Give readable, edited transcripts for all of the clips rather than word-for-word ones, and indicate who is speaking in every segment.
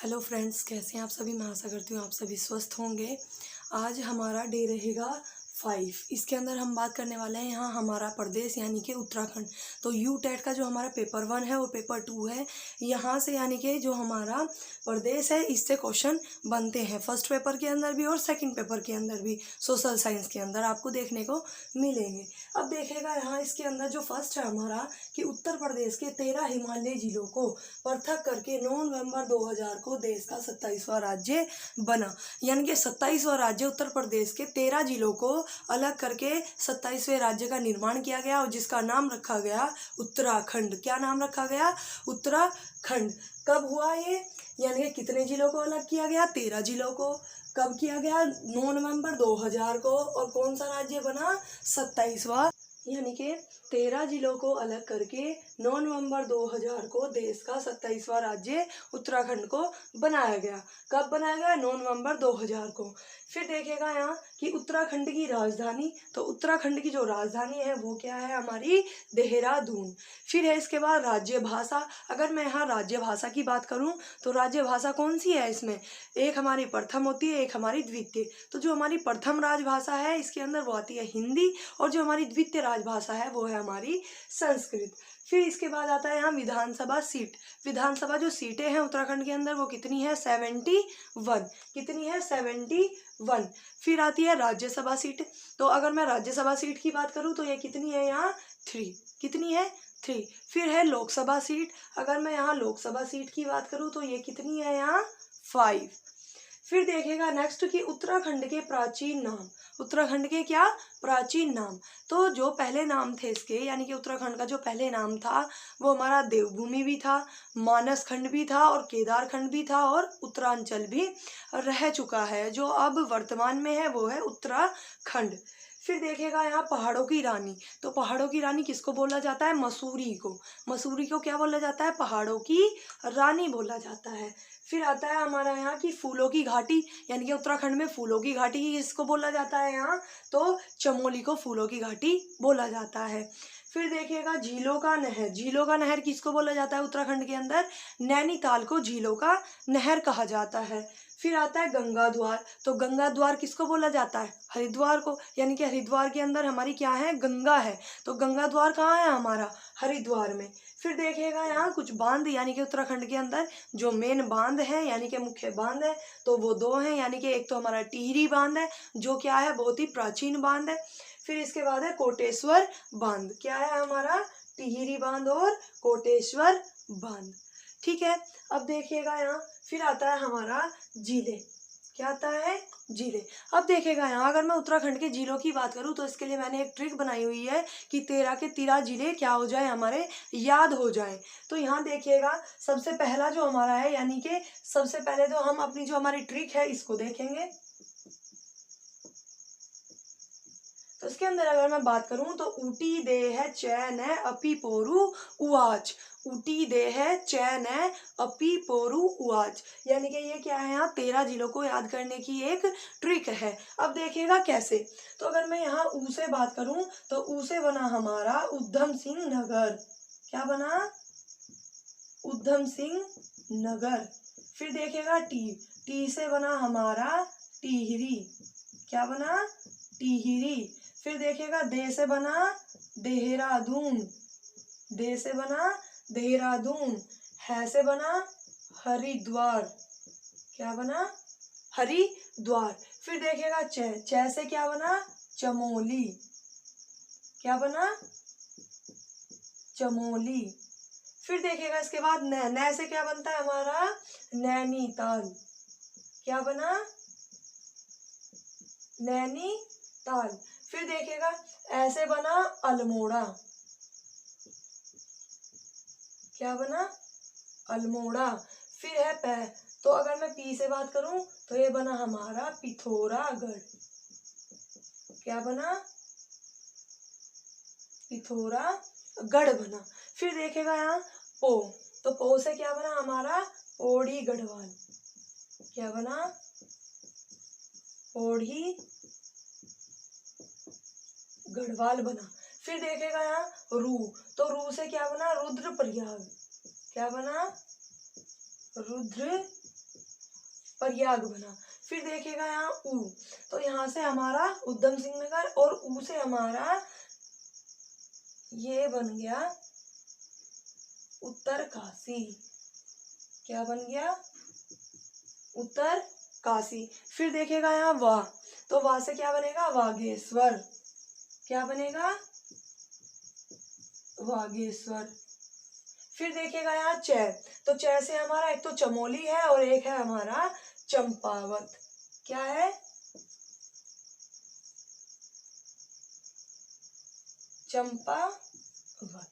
Speaker 1: Hello friends, कैसे हैं आप सभी। मैं आशा करती हूँ आप सभी स्वस्थ होंगे। आज हमारा डे रहेगा 5। इसके अंदर हम बात करने वाले हैं यहाँ हमारा प्रदेश यानी कि उत्तराखंड। तो यू टेट का जो हमारा पेपर 1 है और पेपर 2 है, यहाँ से यानी कि जो हमारा प्रदेश है इससे क्वेश्चन बनते हैं। फर्स्ट पेपर के अंदर भी और सेकंड पेपर के अंदर भी, सोशल साइंस के अंदर आपको देखने को मिलेंगे। अब देखेगा यहाँ इसके अंदर जो फर्स्ट है हमारा कि उत्तर प्रदेश के 13 हिमालयी जिलों को पृथक करके 9 नवंबर 2000 को देश का 27वां राज्य बना। यानी कि 27वां राज्य उत्तर प्रदेश के 13 जिलों को अलग करके 27वें राज्य का निर्माण किया गया और जिसका नाम रखा गया उत्तराखंड। क्या नाम रखा गया? उत्तराखंड। कब हुआ ये? यानी कि कितने जिलों को अलग किया गया? 13 जिलों को। कब किया गया? 9 नवंबर 2000 को। और कौन सा राज्य बना? 27वां। यानी कि 13 जिलों को अलग करके 9 नवंबर 2000 को देश का 27वां राज्य उत्तराखंड को बनाया गया। कब बनाया गया? 9 नवंबर 2000 को। फिर देखेगा यहाँ कि उत्तराखंड की राजधानी, तो उत्तराखंड की जो राजधानी है वो क्या है? हमारी देहरादून। फिर है इसके बाद राज्य भाषा। अगर मैं यहाँ राज्य भाषा की बात करूँ तो राज्य भाषा कौन सी है इसमें? एक हमारी प्रथम होती है, एक हमारी द्वितीय। तो जो हमारी प्रथम राजभाषा है इसके अंदर वो आती है हिंदी और जो हमारी द्वितीय राजभाषा है वो है हमारी संस्कृत। फिर इसके बाद आता है यहाँ विधानसभा सीट। विधानसभा जो सीटें हैं उत्तराखंड के अंदर वो कितनी है? 71। कितनी है? 71। फिर आती है राज्यसभा सीट। तो अगर मैं राज्यसभा सीट की बात करूँ तो ये कितनी है यहाँ? 3। कितनी है? 3। फिर है लोकसभा सीट। अगर मैं यहाँ लोकसभा सीट की बात करूँ तो ये कितनी है यहाँ? 5। फिर देखेगा नेक्स्ट कि उत्तराखंड के प्राचीन नाम। उत्तराखंड के क्या? प्राचीन नाम। तो जो पहले नाम थे इसके, यानी कि उत्तराखंड का जो पहले नाम था वो हमारा देवभूमि भी था, मानस खंड भी था और केदार खंड भी था और उत्तरांचल भी रह चुका है। जो अब वर्तमान में है वो है उत्तराखंड। फिर देखेगा यहाँ पहाड़ों की रानी। तो पहाड़ों की रानी किसको बोला जाता है? मसूरी को। मसूरी को क्या बोला जाता है? पहाड़ों की रानी बोला जाता है। फिर आता है हमारा यहाँ की फूलों की घाटी। यानी कि उत्तराखंड में फूलों की घाटी किसको बोला जाता है यहाँ? तो चमोली को फूलों की घाटी बोला जाता है। फिर देखिएगा झीलों का नहर। झीलों का नहर किसको बोला जाता है उत्तराखंड के अंदर? नैनीताल को झीलों का नहर कहा जाता है। फिर आता है गंगा द्वार। तो गंगा द्वार किसको बोला जाता है? हरिद्वार को। यानी कि हरिद्वार के अंदर हमारी क्या है? गंगा है। तो गंगा द्वार कहाँ है हमारा? हरिद्वार में। फिर देखेगा यहाँ कुछ बांध, यानी कि उत्तराखंड के अंदर जो मेन बांध है यानी कि मुख्य बांध है तो वो 2 हैं। यानी कि एक तो हमारा टिहरी बांध है जो क्या है? बहुत ही प्राचीन बांध है। फिर इसके बाद है कोटेश्वर बांध। क्या है हमारा? टिहरी बांध और कोटेश्वर बांध। ठीक है। अब देखिएगा यहाँ फिर आता है हमारा जिले। क्या आता है? जिले। अब देखेगा यहाँ अगर मैं उत्तराखंड के जिलों की बात करूँ तो इसके लिए मैंने एक ट्रिक बनाई हुई है कि 13 के 13 जिले क्या हो जाए? हमारे याद हो जाए। तो यहाँ देखिएगा सबसे पहला जो हमारा है, यानी कि सबसे पहले तो हम अपनी जो हमारी ट्रिक है इसको देखेंगे। तो इसके अंदर अगर मैं बात करूं तो ऊटी देह चैन है अपी पोरू उवाच। ऊटी देह चैन है अपी पोरू उवाच। यानी कि ये क्या है? यहाँ 13 जिलों को याद करने की एक ट्रिक है। अब देखिएगा कैसे। तो अगर मैं यहाँ ऊ से बात करूं तो ऊ से बना हमारा उधम सिंह नगर। क्या बना? उधम सिंह नगर। फिर देखिएगा टी। टी से बना हमारा टिहरी। क्या बना? टिहरी। फिर देखिएगा दे से बना देहरादून। दे से बना देहरादून। है से बना हरिद्वार। क्या बना? हरिद्वार। फिर देखिएगा च। च से क्या बना? चमोली। क्या बना? चमोली। फिर देखिएगा इसके बाद न। न से क्या बनता है हमारा? नैनीताल। क्या बना? नैनीताल। फिर देखिएगा ऐसे बना अल्मोड़ा। क्या बना? अल्मोड़ा। फिर है पै। तो अगर मैं पी से बात करूं तो ये बना हमारा पिथौरागढ़। क्या बना? पिथौरागढ़ बना। फिर देखेगा यहाँ पो। तो पो से क्या बना हमारा? पौड़ी गढ़वाल। क्या बना? पौड़ी गढ़वाल बना। फिर देखेगा यहाँ रू। तो रू से क्या बना? रुद्रप्रयाग। क्या बना? रुद्रप्रयाग। प्रयाग बना। फिर देखिएगा यहाँ ऊ, तो यहाँ से हमारा उधम सिंह नगर और ऊ से हमारा ये बन गया उत्तरकाशी। क्या बन गया? उत्तरकाशी। फिर देखिएगा यहाँ वाह, तो वाह से क्या बनेगा? वागेश्वर। क्या बनेगा? वागेश्वर। फिर देखिएगा यहाँ चै, तो चै से हमारा एक तो चमोली है और एक है हमारा चंपावत। क्या है? चंपावत।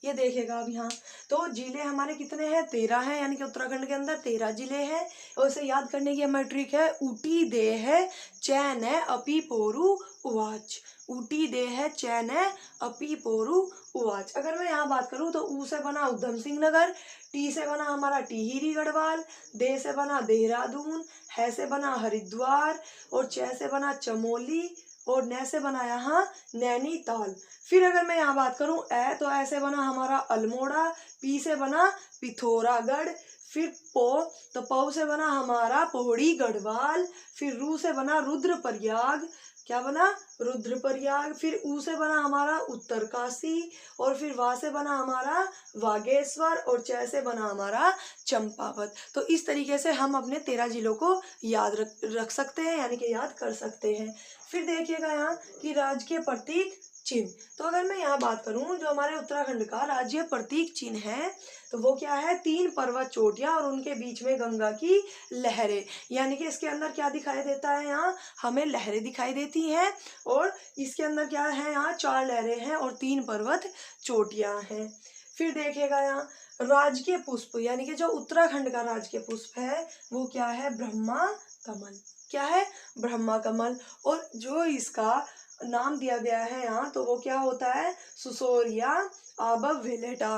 Speaker 1: ये देखिएगा अब यहाँ, तो जिले हमारे कितने हैं? 13 हैं, यानी कि उत्तराखंड के अंदर 13 जिले हैं। और इसे याद करने की हमारी ट्रिक है, ऊटी दे है चैन है अपी पोरू उवाच। ऊटी दे है चैन है अपी पोरू उवाच। अगर मैं यहाँ बात करूँ तो ऊ से बना उधम सिंह नगर, टी से बना हमारा टिहरी गढ़वाल, दे से बना देहरादून, है से बना हरिद्वार, और च से बना चमोली, और न से बना यहाँ नैनीताल। फिर अगर मैं यहाँ बात करूँ ए, तो ऐसे बना हमारा अल्मोड़ा, पी से बना पिथौरागढ़, फिर पो, तो पौ से बना हमारा पौड़ी गढ़वाल, फिर रू से बना रुद्रप्रयाग। क्या बना? रुद्रप्रयाग। फिर ऊ से बना हमारा उत्तरकाशी, और फिर वा से बना हमारा वागेश्वर, और च से बना हमारा चंपावत। तो इस तरीके से हम अपने 13 जिलों को याद रख सकते हैं, यानी कि याद कर सकते हैं। फिर देखिएगा यहाँ कि राज्य के प्रतीक चिन्ह, तो अगर मैं यहाँ बात करूँ जो हमारे उत्तराखंड का राज्य प्रतीक चिन्ह है, तो वो क्या है? 3 पर्वत चोटियां और उनके बीच में गंगा की लहरें। यानी कि इसके अंदर क्या दिखाई देता है? यहाँ हमें लहरें दिखाई देती हैं, और इसके अंदर क्या है? यहाँ 4 लहरें हैं और 3 पर्वत चोटियां हैं। फिर देखिएगा यहाँ राजकीय पुष्प, यानी कि जो उत्तराखंड का राजकीय पुष्प है वो क्या है? ब्रह्मा कमल। क्या है? ब्रह्मा कमल। और जो इसका नाम दिया गया है यहाँ, तो वो क्या होता है? सुसोरिया आब वेलेटा।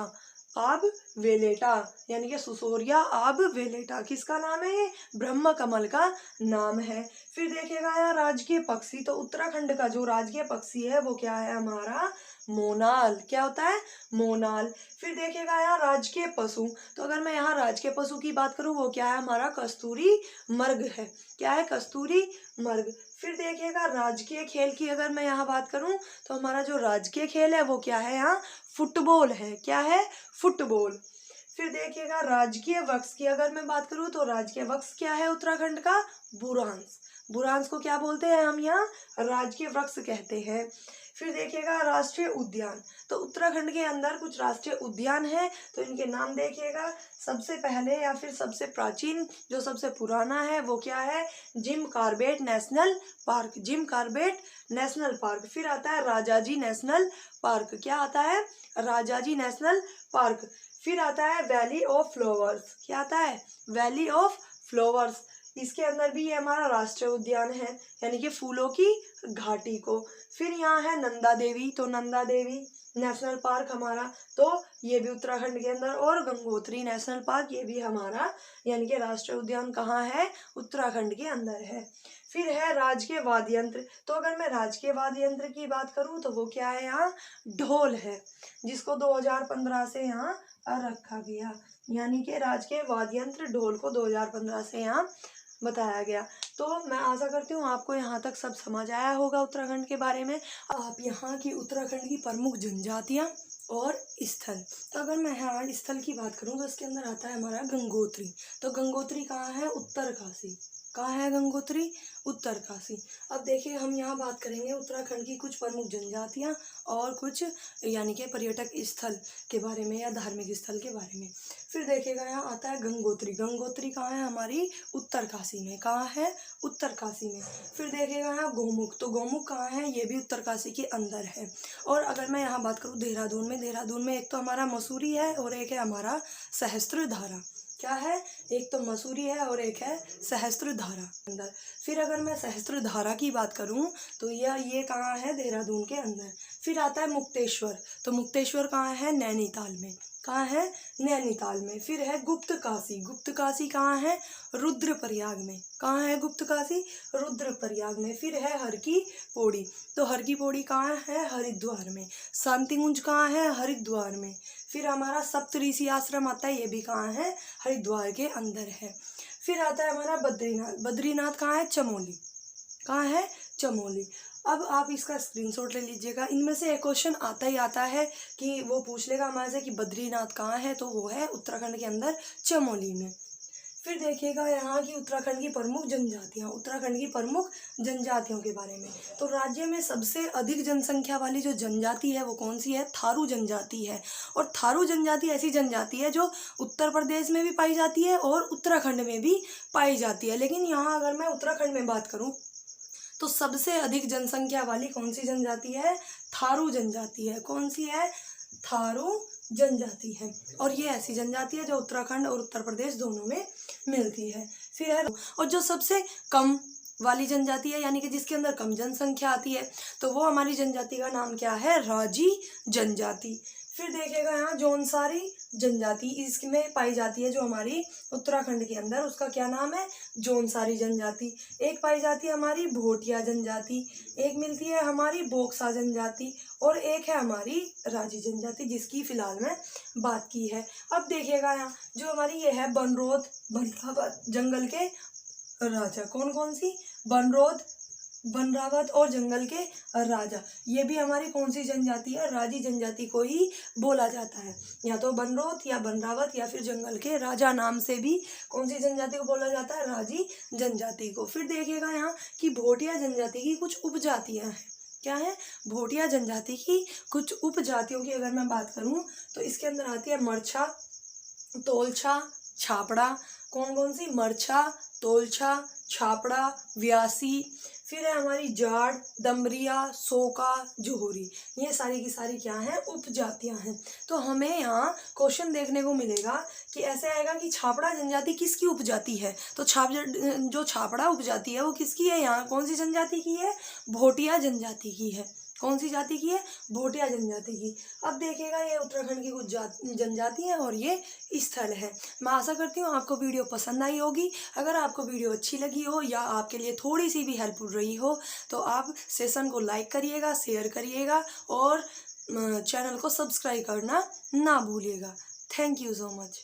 Speaker 1: आब वेलेटा, यानी कि सुसोरिया आब वेलेटा किसका नाम है? ये ब्रह्म कमल का नाम है। फिर देखिएगा यहाँ राजकीय पक्षी, तो उत्तराखंड का जो राजकीय पक्षी है वो क्या है? हमारा मोनाल। क्या होता है? मोनाल। फिर देखिएगा यहाँ राजकीय पशु, तो अगर मैं यहाँ राजकीय पशु की बात करूँ वो क्या है? हमारा कस्तूरी मृग है। क्या है? कस्तूरी मृग। फिर देखिएगा राजकीय खेल की अगर मैं यहाँ बात करूँ तो हमारा जो राजकीय खेल है वो क्या है? यहाँ फुटबॉल है। क्या है? फुटबॉल। फिर देखिएगा राजकीय वृक्ष की अगर मैं बात करूँ तो राजकीय वृक्ष क्या है उत्तराखंड का? बुरांश। बुरांश को क्या बोलते हैं हम? यहाँ राजकीय वृक्ष कहते हैं। फिर देखिएगा राष्ट्रीय उद्यान, तो उत्तराखंड के अंदर कुछ राष्ट्रीय उद्यान है, तो इनके नाम देखिएगा। सबसे पहले या फिर सबसे प्राचीन जो सबसे पुराना है वो क्या है? Jim Corbett national park. Jim Corbett national park. फिर आता है राजाजी नेशनल पार्क। क्या आता है? Rajaji national park. फिर आता है वैली ऑफ फ्लावर्स। क्या आता है? Valley of flowers. इसके अंदर भी ये हमारा राष्ट्रीय उद्यान है, यानी कि फूलों की घाटी को। फिर यहाँ है नंदा देवी, तो नंदा देवी नेशनल पार्क हमारा, तो ये भी उत्तराखंड के अंदर। और गंगोत्री नेशनल पार्क, ये भी हमारा यानी कि राष्ट्रीय उद्यान कहाँ है? उत्तराखंड के अंदर है। फिर है राजकीय वाद्य यंत्र, तो अगर मैं राजकीय वाद्य यंत्र की बात करूँ तो वो क्या है? यहाँ ढोल है, जिसको 2015 से यहाँ रखा गया, यानी कि राजकीय वाद्य यंत्र ढोल को 2015 से यहाँ बताया गया। तो मैं आशा करती हूँ आपको यहाँ तक सब समझ आया होगा उत्तराखंड के बारे में। आप यहाँ की उत्तराखंड की प्रमुख जनजातियाँ और स्थल, तो अगर मैं यहाँ स्थल की बात करूँ तो इसके अंदर आता है हमारा गंगोत्री। तो गंगोत्री कहाँ है? उत्तरकाशी। कहाँ है गंगोत्री? उत्तरकाशी। अब देखिए हम यहाँ बात करेंगे उत्तराखंड की कुछ प्रमुख जनजातियाँ और कुछ यानी कि पर्यटक स्थल के बारे में या धार्मिक स्थल के बारे में। फिर देखिएगा यहाँ आता है गंगोत्री। गंगोत्री कहाँ है? हमारी उत्तरकाशी में। कहाँ है? उत्तरकाशी में। फिर देखिएगा यहाँ गोमुख, तो गोमुख कहाँ है? ये भी उत्तरकाशी के अंदर है। और अगर मैं यहाँ बात करूँ देहरादून में, देहरादून में एक तो हमारा मसूरी है और एक है हमारा सहस्त्रधारा। क्या है? एक तो मसूरी है और एक है सहस्त्रधारा अंदर। फिर अगर मैं सहस्त्रधारा की बात करूं तो ये कहाँ है? देहरादून के अंदर। फिर आता है मुक्तेश्वर, तो मुक्तेश्वर कहाँ है? नैनीताल में। कहाँ है? नैनीताल में। फिर है गुप्त काशी। गुप्त काशी कहाँ है? रुद्रप्रयाग में। कहाँ है गुप्त काशी? रुद्रप्रयाग में। फिर है हर की पौड़ी, तो हर की पौड़ी कहाँ है? हरिद्वार में। शांतिकुंज कहाँ है? हरिद्वार में। फिर हमारा सप्तऋषि आश्रम आता है, ये भी कहाँ है? हरिद्वार के अंदर है। फिर आता है हमारा बद्रीनाथ। बद्रीनाथ कहाँ है? चमोली। कहाँ है? चमोली। अब आप इसका स्क्रीनशॉट ले लीजिएगा। इनमें से एक क्वेश्चन आता ही आता है कि वो पूछ लेगा हमारे से कि बद्रीनाथ कहाँ है, तो वो है उत्तराखंड के अंदर चमोली में। फिर देखिएगा यहाँ की उत्तराखंड की प्रमुख जनजातियाँ, उत्तराखंड की प्रमुख जनजातियों के बारे में। तो राज्य में सबसे अधिक जनसंख्या वाली जो जनजाति है वो कौन सी है? थारू जनजाति है। और थारू जनजाति ऐसी जनजाति है जो उत्तर प्रदेश में भी पाई जाती है और उत्तराखंड में भी पाई जाती है। लेकिन यहाँ अगर मैं उत्तराखंड में बात करूँ तो सबसे अधिक जनसंख्या वाली कौन सी जनजाति है? थारू जनजाति है। कौन सी है? थारू जनजाति है। और ये ऐसी जनजाति है जो उत्तराखंड और उत्तर प्रदेश दोनों में मिलती है। फिर है, और जो सबसे कम वाली जनजाति है यानी कि जिसके अंदर कम जनसंख्या आती है, तो वो हमारी जनजाति का नाम क्या है? राजी जनजाति। फिर देखिएगा यहाँ जौनसारी जनजाति, इसमें पाई जाती है जो हमारी उत्तराखंड के अंदर, उसका क्या नाम है? जौनसारी जनजाति। एक पाई जाती है हमारी भोटिया जनजाति, एक मिलती है हमारी बोक्सा जनजाति, और एक है हमारी राजी जनजाति जिसकी फिलहाल में बात की है। अब देखिएगा यहाँ जो हमारी ये है बनरोध बनरावत जंगल के राजा। कौन कौन सी? बनरोध, बनरावत और जंगल के राजा। ये भी हमारी कौन सी जनजाति है? राजी जनजाति को ही बोला जाता है। या तो बनरोध या बनरावत या फिर जंगल के राजा नाम से भी कौन सी जनजाति को बोला जाता है? राजी जनजाति को। फिर देखिएगा यहाँ कि भोटिया जनजाति की कुछ उपजातियाँ हैं। क्या है? भोटिया जनजाति की कुछ उपजातियों की अगर मैं बात करूँ तो इसके अंदर आती है मरछा, तोलछा, छापड़ा। कौन कौन सी? मरछा, तोलछा, छापड़ा, व्यासी। फिर है हमारी जाड़, दमरिया, सोका, जोहरी। ये सारी की सारी क्या हैं? उपजातियां हैं। तो हमें यहाँ क्वेश्चन देखने को मिलेगा कि ऐसे आएगा कि छापड़ा जनजाति किसकी उपजाति है? तो जो छापड़ा उपजाति है वो किसकी है? यहाँ कौन सी जनजाति की है? भोटिया जनजाति की है। कौन सी जाति की है? भोटिया जनजाति की। अब देखिएगा ये उत्तराखंड की कुछ जनजाति है और ये स्थल है। मैं आशा करती हूँ आपको वीडियो पसंद आई होगी। अगर आपको वीडियो अच्छी लगी हो या आपके लिए थोड़ी सी भी हेल्पफुल रही हो तो आप सेशन को लाइक करिएगा, शेयर करिएगा और चैनल को सब्सक्राइब करना ना भूलिएगा। Thank you so much.